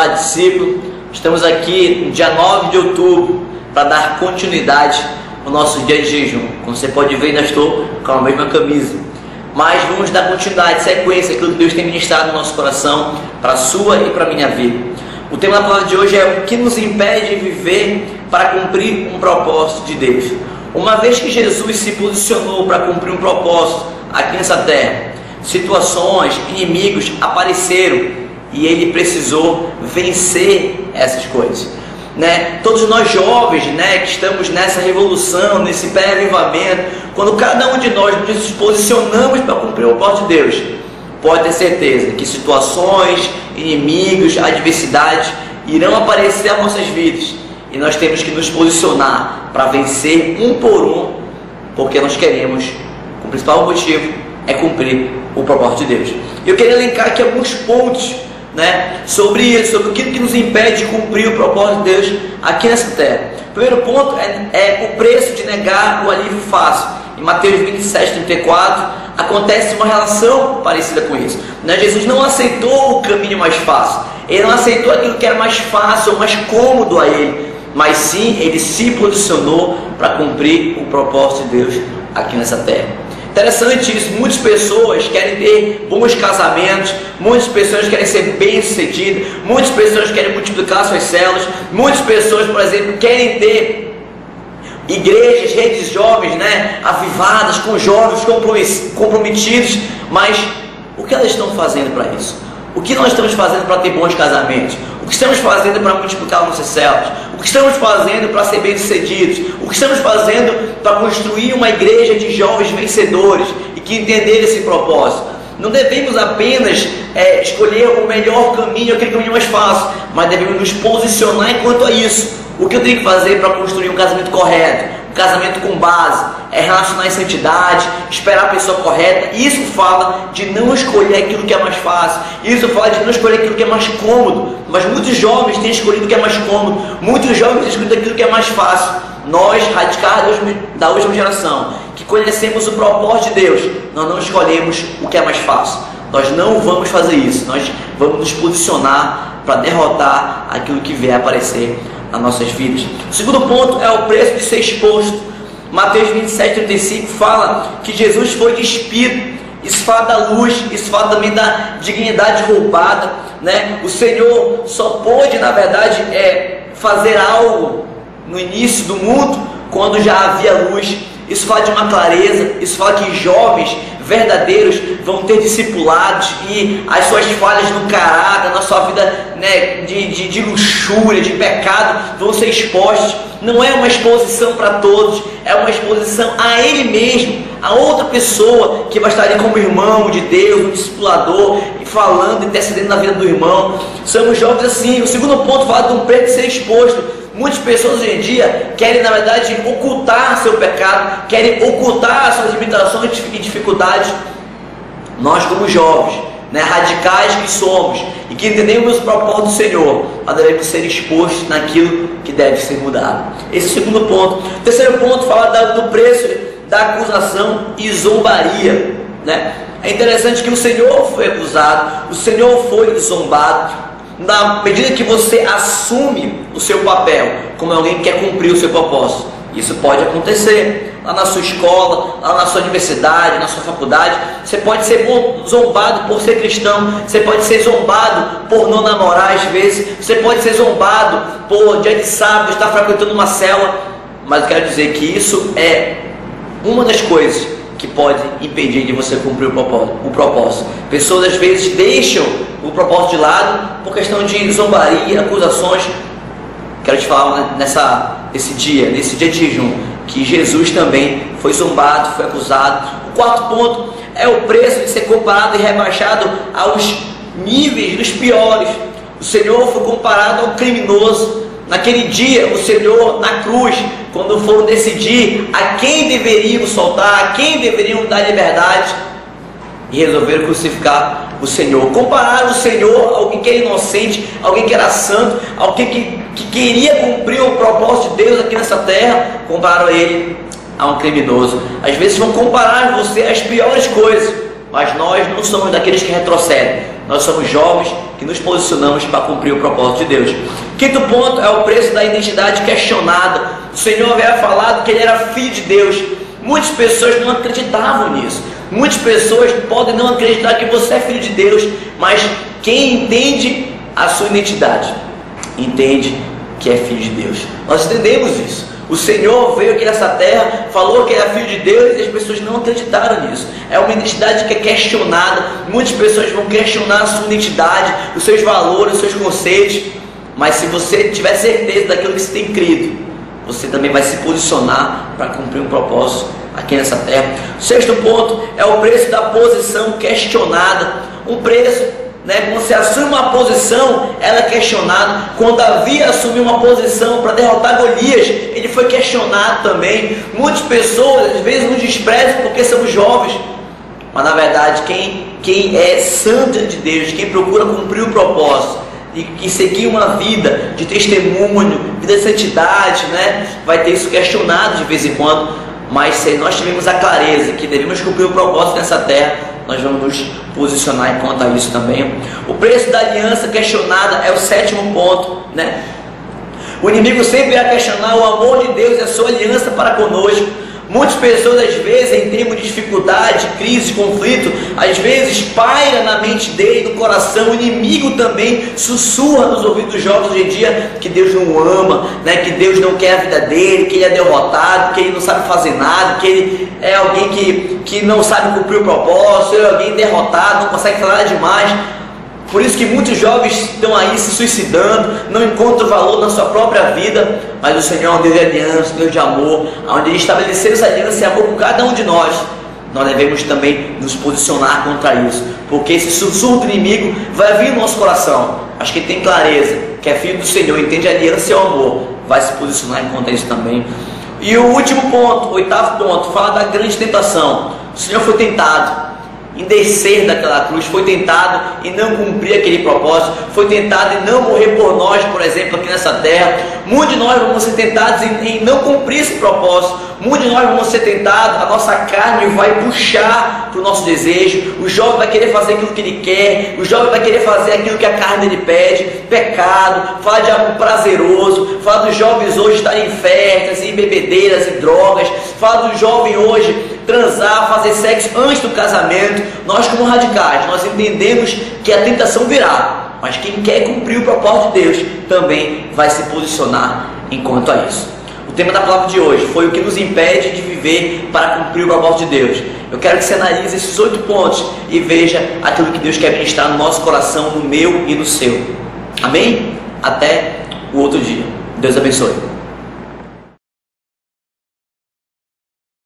Olá, discípulo. Estamos aqui no dia 9 de outubro para dar continuidade ao nosso dia de jejum. Como você pode ver, ainda estou com a mesma camisa. Mas vamos dar continuidade, sequência, aquilo que Deus tem ministrado no nosso coração, para a sua e para a minha vida. O tema da palavra de hoje é o que nos impede de viver para cumprir um propósito de Deus. Uma vez que Jesus se posicionou para cumprir um propósito aqui nessa terra, situações, inimigos apareceram e ele precisou vencer essas coisas, né? Todos nós jovens, né, que estamos nessa revolução, nesse pré-avivamento, quando cada um de nós nos posicionamos para cumprir o propósito de Deus, pode ter certeza que situações, inimigos, adversidades irão aparecer às nossas vidas e nós temos que nos posicionar para vencer um por um, porque nós queremos, o principal motivo é cumprir o propósito de Deus. Eu queria elencar aqui alguns pontos, né, sobre isso, sobre o que nos impede de cumprir o propósito de Deus aqui nessa terra. O primeiro ponto é o preço de negar o alívio fácil. Em Mateus 27:34 acontece uma relação parecida com isso, né? Jesus não aceitou o caminho mais fácil, ele não aceitou aquilo que era mais fácil ou mais cômodo a ele, mas sim ele se posicionou para cumprir o propósito de Deus aqui nessa terra. Interessante isso, muitas pessoas querem ter bons casamentos, muitas pessoas querem ser bem-sucedidas, muitas pessoas querem multiplicar suas células, muitas pessoas, por exemplo, querem ter igrejas, redes jovens, né, avivadas, com jovens comprometidos, mas o que elas estão fazendo para isso? O que nós estamos fazendo para ter bons casamentos? O que estamos fazendo para multiplicar nossas células? O que estamos fazendo para ser bem-sucedidos? O que estamos fazendo para construir uma igreja de jovens vencedores e que entenderem esse propósito? Não devemos apenas escolher o melhor caminho, aquele caminho mais fácil, mas devemos nos posicionar enquanto a isso. O que eu tenho que fazer para construir um casamento correto? Um casamento com base, relacionar em santidade, esperar a pessoa correta. Isso fala de não escolher aquilo que é mais fácil, isso fala de não escolher aquilo que é mais cômodo. Mas muitos jovens têm escolhido o que é mais cômodo, muitos jovens têm escolhido aquilo que é mais fácil. Nós, radicais da última geração, que conhecemos o propósito de Deus, nós não escolhemos o que é mais fácil. Nós não vamos fazer isso, nós vamos nos posicionar para derrotar aquilo que vier a aparecer nas nossas vidas. O segundo ponto é o preço de ser exposto. Mateus 27:35 fala que Jesus foi despido. Isso fala da luz, isso fala também da dignidade roubada, né? O Senhor só pôde, na verdade, fazer algo no início do mundo quando já havia luz. Isso fala de uma clareza, isso fala que jovens verdadeiros vão ter discipulados e as suas falhas no caráter, na sua vida, né, de luxúria, de pecado, vão ser expostos. Não é uma exposição para todos, é uma exposição a ele mesmo, a outra pessoa que vai estar ali como irmão de Deus, um discipulador, e falando, intercedendo na vida do irmão. Somos jovens assim. O segundo ponto fala de um preço de ser exposto. Muitas pessoas hoje em dia querem, na verdade, ocultar seu pecado, querem ocultar suas limitações e dificuldades. Nós, como jovens, né, radicais que somos e que entendemos o propósito do Senhor, nós devemos ser expostos naquilo que deve ser mudado. Esse é o segundo ponto. O terceiro ponto fala do preço da acusação e zombaria, né? É interessante que o Senhor foi acusado, o Senhor foi zombado. Na medida que você assume o seu papel como alguém que quer cumprir o seu propósito, isso pode acontecer lá na sua escola, lá na sua universidade, na sua faculdade. Você pode ser zombado por ser cristão, você pode ser zombado por não namorar às vezes, você pode ser zombado por dia de sábado estar frequentando uma célula. Mas eu quero dizer que isso é uma das coisas que pode impedir de você cumprir o propósito. Pessoas às vezes deixam o propósito de lado por questão de zombaria, acusações. Quero te falar nesse dia de jejum, que Jesus também foi zombado, foi acusado. O quarto ponto é o preço de ser comparado e rebaixado aos níveis dos piores. O Senhor foi comparado ao criminoso. Naquele dia, o Senhor na cruz, quando foram decidir a quem deveriam soltar, a quem deveriam dar liberdade, e resolveram crucificar o Senhor. Compararam o Senhor a alguém que era inocente, alguém que era santo, alguém que queria cumprir o propósito de Deus aqui nessa terra. Compararam ele a um criminoso. Às vezes vão comparar você às piores coisas, mas nós não somos daqueles que retrocedem. Nós somos jovens que nos posicionamos para cumprir o propósito de Deus. Quinto ponto é o preço da identidade questionada. O Senhor havia falado que Ele era Filho de Deus. Muitas pessoas não acreditavam nisso. Muitas pessoas podem não acreditar que você é Filho de Deus, mas quem entende a sua identidade, entende que é Filho de Deus. Nós entendemos isso. O Senhor veio aqui nessa terra, falou que era Filho de Deus e as pessoas não acreditaram nisso. É uma identidade que é questionada. Muitas pessoas vão questionar a sua identidade, os seus valores, os seus conceitos. Mas se você tiver certeza daquilo que você tem crido, você também vai se posicionar para cumprir um propósito aqui nessa terra. O sexto ponto é o preço da posição questionada. Um preço, quando você assume uma posição, ela é questionada. Quando Davi assumiu uma posição para derrotar Golias, ele foi questionado também. Muitas pessoas às vezes nos desprezam porque somos jovens, mas na verdade quem é santo de Deus, quem procura cumprir o propósito e seguir uma vida de testemunho, vida de santidade, vai ter isso questionado de vez em quando. Mas se nós tivermos a clareza que devemos cumprir o propósito nessa terra, nós vamos nos posicionar quanto a isso também. O preço da aliança questionada é o sétimo ponto, O inimigo sempre irá questionar o amor de Deus e a sua aliança para conosco. Muitas pessoas, às vezes, em termos de dificuldade, crise, conflito, às vezes paira na mente dele, no coração. O inimigo também sussurra nos ouvidos dos jovens hoje em dia que Deus não o ama, que Deus não quer a vida dele, que ele é derrotado, que ele não sabe fazer nada, que ele é alguém que não sabe cumprir o propósito, é alguém derrotado, não consegue fazer nada demais. Por isso que muitos jovens estão aí se suicidando, não encontram valor na sua própria vida. Mas o Senhor é um Deus de aliança, um Deus de amor, onde Ele estabeleceu essa aliança e amor com cada um de nós. Nós devemos também nos posicionar contra isso, porque esse sussurro do inimigo vai vir no nosso coração. Mas quem tem clareza, que é filho do Senhor, entende a aliança e o amor, vai se posicionar contra isso também. E o último ponto, o oitavo ponto, fala da grande tentação. O Senhor foi tentado em descer daquela cruz, foi tentado em não cumprir aquele propósito, foi tentado em não morrer por nós, por exemplo, aqui nessa terra. Muitos de nós vamos ser tentados em não cumprir esse propósito. Muitos de nós vamos ser tentados, a nossa carne vai puxar para o nosso desejo. O jovem vai querer fazer aquilo que ele quer, o jovem vai querer fazer aquilo que a carne dele pede. Pecado, fala de algo prazeroso, fala dos jovens hoje estarem em festas, em bebedeiras e drogas, fala do jovem hoje transar, fazer sexo antes do casamento. Nós, como radicais, nós entendemos que a tentação virá, mas quem quer cumprir o propósito de Deus também vai se posicionar enquanto a isso. O tema da palavra de hoje foi o que nos impede de viver para cumprir o propósito de Deus. Eu quero que você analise esses 8 pontos e veja aquilo que Deus quer ministrar no nosso coração, no meu e no seu. Amém? Até o outro dia. Deus abençoe.